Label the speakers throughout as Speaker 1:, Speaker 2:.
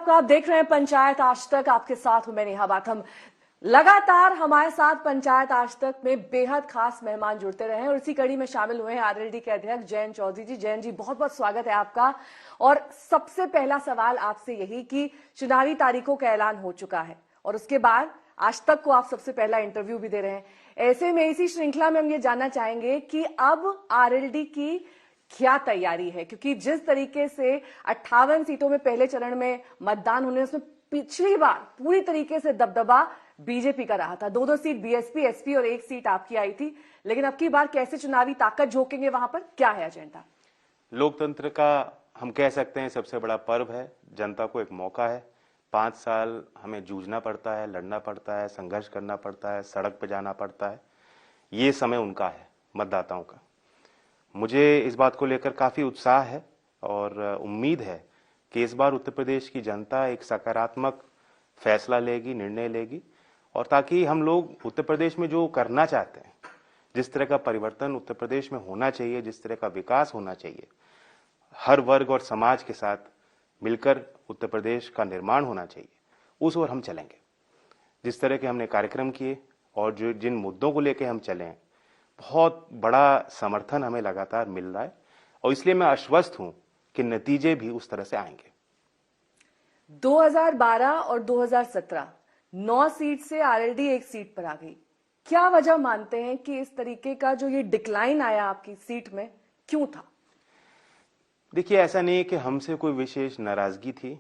Speaker 1: आपका। आप देख रहे हैं पंचायत आज तक, आपके साथ हूं मैं नेहा बाथम। लगातार हमारे साथ पंचायत आज तक में बेहद खास मेहमान जुड़ते रहे हैं और इसी कड़ी में शामिल हुए हैं आरएलडी के अध्यक्ष जयंत चौधरी जी। जयंत जी, बहुत बहुत स्वागत है आपका। और सबसे पहला सवाल आपसे यही कि चुनावी तारीखों का ऐलान हो चुका है और उसके बाद आज तक को आप सबसे पहला इंटरव्यू भी दे रहे हैं। ऐसे में इसी श्रृंखला में हम ये जानना चाहेंगे कि अब आरएलडी की क्या तैयारी है, क्योंकि जिस तरीके से 58 सीटों में पहले चरण में मतदान होने, उसमें पिछली बार पूरी तरीके से दबदबा बीजेपी का रहा था। दो सीट बीएसपी, एसपी और एक सीट आपकी आई थी। लेकिन अब की बार कैसे चुनावी ताकत झोंकेंगे, वहां पर क्या है एजेंडा?
Speaker 2: लोकतंत्र का हम कह सकते हैं सबसे बड़ा पर्व है। जनता को एक मौका है। 5 साल हमें जूझना पड़ता है, लड़ना पड़ता है, संघर्ष करना पड़ता है, सड़क पर जाना पड़ता है। ये समय उनका है, मतदाताओं का। मुझे इस बात को लेकर काफ़ी उत्साह है और उम्मीद है कि इस बार उत्तर प्रदेश की जनता एक सकारात्मक फैसला लेगी, निर्णय लेगी, और ताकि हम लोग उत्तर प्रदेश में जो करना चाहते हैं, जिस तरह का परिवर्तन उत्तर प्रदेश में होना चाहिए, जिस तरह का विकास होना चाहिए, हर वर्ग और समाज के साथ मिलकर उत्तर प्रदेश का निर्माण होना चाहिए, उस ओर हम चलेंगे। जिस तरह के हमने कार्यक्रम किए और जो जिन मुद्दों को लेकर हम चले हैं, बहुत बड़ा समर्थन हमें लगातार मिल रहा है और इसलिए मैं आश्वस्त हूं कि नतीजे भी उस तरह से आएंगे।
Speaker 1: 2012 और 2017 9 सीट से आरएलडी 1 सीट पर आ गई। क्या वजह मानते हैं कि इस तरीके का जो ये डिक्लाइन आया आपकी सीट में, क्यों था?
Speaker 2: देखिए, ऐसा नहीं है कि हमसे कोई विशेष नाराजगी थी।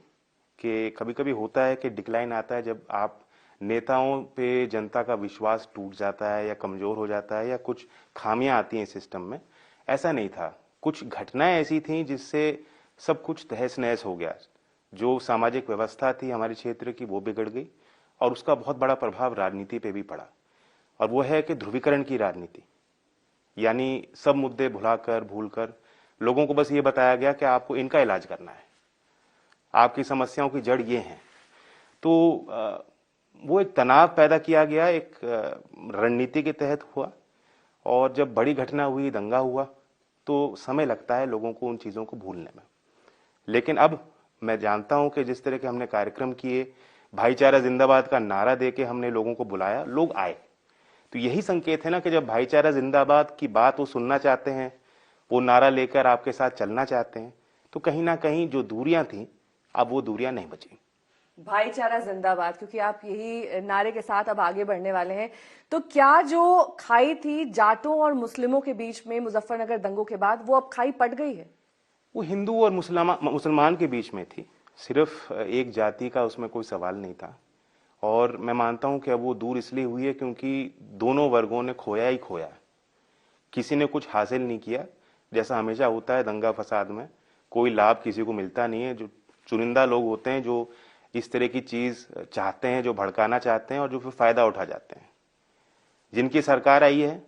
Speaker 2: कि कभी कभी होता है कि डिक्लाइन आता है जब आप नेताओं पे जनता का विश्वास टूट जाता है या कमजोर हो जाता है या कुछ खामियां आती हैं सिस्टम में। ऐसा नहीं था। कुछ घटनाएं ऐसी थीं जिससे सब कुछ तहस नहस हो गया। जो सामाजिक व्यवस्था थी हमारे क्षेत्र की, वो बिगड़ गई और उसका बहुत बड़ा प्रभाव राजनीति पे भी पड़ा। और वो है कि ध्रुवीकरण की राजनीति, यानी सब मुद्दे भुलाकर भूलकर लोगों को बस ये बताया गया कि आपको इनका इलाज करना है, आपकी समस्याओं की जड़ ये है। तो वो एक तनाव पैदा किया गया, एक रणनीति के तहत हुआ। और जब बड़ी घटना हुई, दंगा हुआ, तो समय लगता है लोगों को उन चीज़ों को भूलने में। लेकिन अब मैं जानता हूं कि जिस तरह के हमने कार्यक्रम किए, भाईचारा जिंदाबाद का नारा देके हमने लोगों को बुलाया, लोग आए। तो यही संकेत है ना कि जब भाईचारा जिंदाबाद की बात वो सुनना चाहते हैं, वो नारा लेकर आपके साथ चलना चाहते हैं, तो कहीं ना कहीं जो दूरियां थी, अब वो दूरियां नहीं बची।
Speaker 1: भाईचारा जिंदाबाद, क्योंकि आप यही नारे के साथ अब आगे बढ़ने वाले हैं। तो क्या जो खाई थी जाटों और मुस्लिमों के बीच में मुजफ्फरनगर दंगों के बाद, वो अब खाई पट गई है?
Speaker 2: वो हिंदू और मुसलमान के बीच में थी। सिर्फ एक जाति का उसमें कोई सवाल नहीं था। और मैं मानता हूं कि अब वो दूर इसलिए हुई है क्योंकि दोनों वर्गों ने खोया ही खोया। किसी ने कुछ हासिल नहीं किया। जैसा हमेशा होता है दंगा फसाद में, कोई लाभ किसी को मिलता नहीं है। जो चुनिंदा लोग होते हैं जो इस तरह की चीज चाहते हैं, जो भड़काना चाहते हैं और जो फिर फायदा उठा जाते हैं। जिनकी सरकार आई है,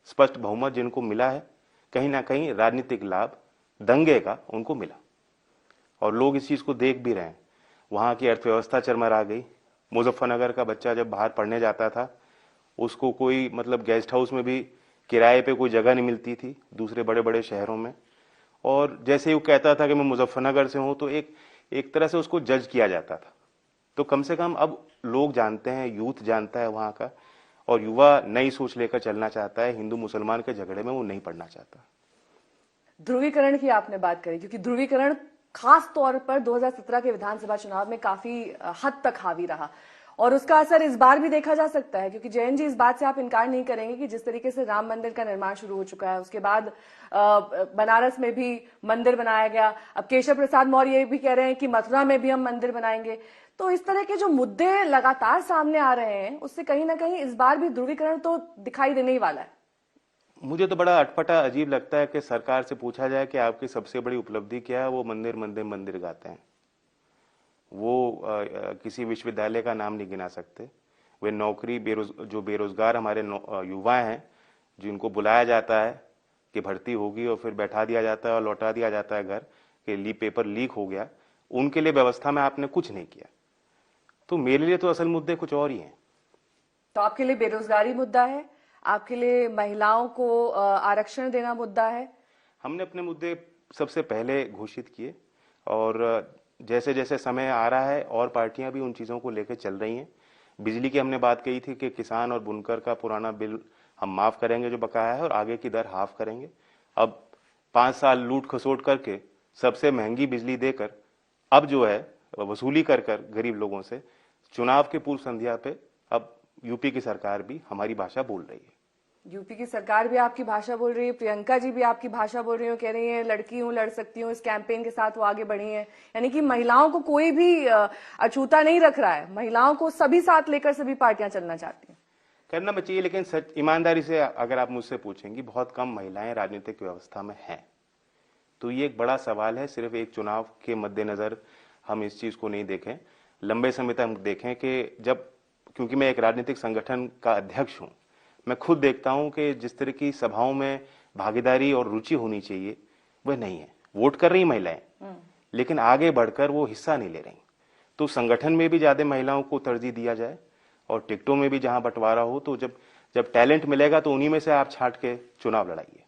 Speaker 2: स्पष्ट बहुमत जिनको मिला है, कहीं ना कहीं राजनीतिक लाभ दंगे का उनको मिला और लोग इस चीज को देख भी रहे हैं। वहां की अर्थव्यवस्था चरमरा गई। मुजफ्फरनगर का बच्चा जब बाहर पढ़ने जाता था, उसको कोई गेस्ट हाउस में भी किराए पे कोई जगह नहीं मिलती थी दूसरे बड़े बड़े शहरों में। और जैसे ही वो कहता था कि मैं मुजफ्फरनगर से हूं, तो एक तरह से उसको जज किया जाता था। तो कम से कम अब लोग जानते हैं, यूथ जानता है वहां का, और युवा नई सोच लेकर चलना चाहता है। हिंदू मुसलमान के झगड़े में वो नहीं पड़ना चाहता।
Speaker 1: ध्रुवीकरण की आपने बात करी, क्योंकि ध्रुवीकरण खास तौर पर 2017 के विधानसभा चुनाव में काफी हद तक हावी रहा और उसका असर इस बार भी देखा जा सकता है। क्योंकि जयंत जी, इस बात से आप इनकार नहीं करेंगे कि जिस तरीके से राम मंदिर का निर्माण शुरू हो चुका है, उसके बाद बनारस में भी मंदिर बनाया गया, अब केशव प्रसाद मौर्य ये भी कह रहे हैं कि मथुरा में भी हम मंदिर बनाएंगे। तो इस तरह के जो मुद्दे लगातार सामने आ रहे हैं, उससे कहीं ना कहीं इस बार भी ध्रुवीकरण तो दिखाई देने ही वाला है।
Speaker 2: मुझे तो बड़ा अटपटा अजीब लगता है कि सरकार से पूछा जाए कि आपकी सबसे बड़ी उपलब्धि क्या है, वो मंदिर मंदिर मंदिर गाते हैं। वो किसी विश्वविद्यालय का नाम नहीं गिना सकते। वे नौकरी जो बेरोजगार हमारे युवा हैं, जिनको बुलाया जाता है कि भर्ती होगी और फिर बैठा दिया जाता है और लौटा दिया जाता है घर कि पेपर लीक हो गया, उनके लिए व्यवस्था में आपने कुछ नहीं किया। तो मेरे लिए तो असल मुद्दे कुछ और ही हैं।
Speaker 1: तो आपके लिए बेरोजगारी मुद्दा है, आपके लिए महिलाओं को आरक्षण देना मुद्दा है?
Speaker 2: हमने अपने मुद्दे सबसे पहले घोषित किए और जैसे जैसे समय आ रहा है और पार्टियां भी उन चीज़ों को लेकर चल रही हैं। बिजली की हमने बात कही थी कि किसान और बुनकर का पुराना बिल हम माफ़ करेंगे जो बकाया है, और आगे की दर हाफ करेंगे। अब 5 साल लूट खसोट करके सबसे महंगी बिजली देकर अब जो है वसूली कर कर गरीब लोगों से चुनाव के पूर्व संध्या पे अब यूपी की सरकार भी हमारी भाषा बोल रही है।
Speaker 1: यूपी की सरकार भी आपकी भाषा बोल रही है, प्रियंका जी भी आपकी भाषा बोल रही हो, कह रही है लड़की हूं, लड़ सकती हूं, इस कैंपेन के साथ वो आगे बढ़ी हैं। यानी कि महिलाओं को कोई भी अछूता नहीं रख रहा है, महिलाओं को सभी साथ लेकर सभी पार्टियां चलना चाहती हैं।
Speaker 2: करना भी चाहिए, लेकिन सच ईमानदारी से अगर आप मुझसे पूछेंगी, बहुत कम महिलाएं राजनीतिक व्यवस्था में हैं। तो ये एक बड़ा सवाल है। सिर्फ एक चुनाव के मद्देनजर हम इस चीज को नहीं देखें, लंबे समय तक हम देखें कि जब, क्योंकि मैं एक राजनीतिक संगठन का अध्यक्ष हूं, मैं खुद देखता हूं कि जिस तरह की सभाओं में भागीदारी और रुचि होनी चाहिए वह नहीं है। वोट कर रही महिलाएं, लेकिन आगे बढ़कर वो हिस्सा नहीं ले रही। तो संगठन में भी ज्यादा महिलाओं को तरजीह दिया जाए, और टिकटों में भी जहां बंटवारा हो, तो जब टैलेंट मिलेगा तो उन्हीं में से आप छांट के चुनाव लड़ाइए।